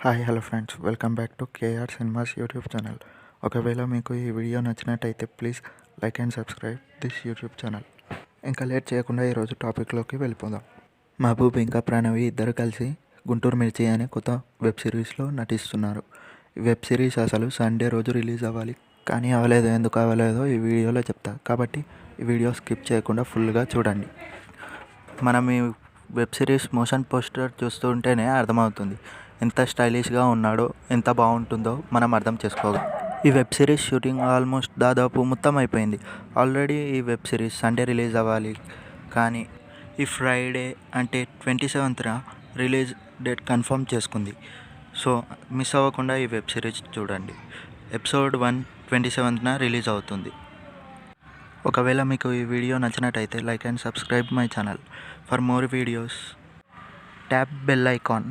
Hi hello friends, welcome back to KR cinemas YouTube channel. ఒకవేళ మీకు ఈ video నచ్చినట్టయితే please like and subscribe this YouTube channel. ఇంకా late చేయకుండా ఈరోజు టాపిక్లోకి వెళ్ళిపోదాం. మహబూబ్ ఇంకా ప్రణవి ఇద్దరు కలిసి గుంటూరు మిర్చి అనే కొత్త వెబ్ సిరీస్లో నటిస్తున్నారు. ఈ వెబ్ సిరీస్ అసలు సండే రోజు రిలీజ్ అవ్వాలి, కానీ అవ్వలేదు. ఎందుకు అవ్వలేదో ఈ వీడియోలో చెప్తా, కాబట్టి ఈ వీడియో స్కిప్ చేయకుండా ఫుల్గా చూడండి. మనం ఈ వెబ్ సిరీస్ మోషన్ పోస్టర్ చూస్తుంటేనే అర్థమవుతుంది ఎంత స్టైలిష్గా ఉన్నాడో, ఎంత బాగుంటుందో మనం అర్థం చేసుకోగలం. ఈ వెబ్ సిరీస్ షూటింగ్ ఆల్మోస్ట్ దాదాపు మొత్తం అయిపోయింది. ఆల్రెడీ ఈ వెబ్ సిరీస్ సండే రిలీజ్ అవ్వాలి, కానీ ఈ ఫ్రైడే అంటే 27న రిలీజ్ డేట్ కన్ఫర్మ్ చేసుకుంది. సో మిస్ అవ్వకుండా ఈ వెబ్ సిరీస్ చూడండి. ఎపిసోడ్ 1 27న రిలీజ్ అవుతుంది. ఒకవేళ మీకు ఈ వీడియో నచ్చినట్టయితే like and subscribe my channel. For more videos tap bell icon.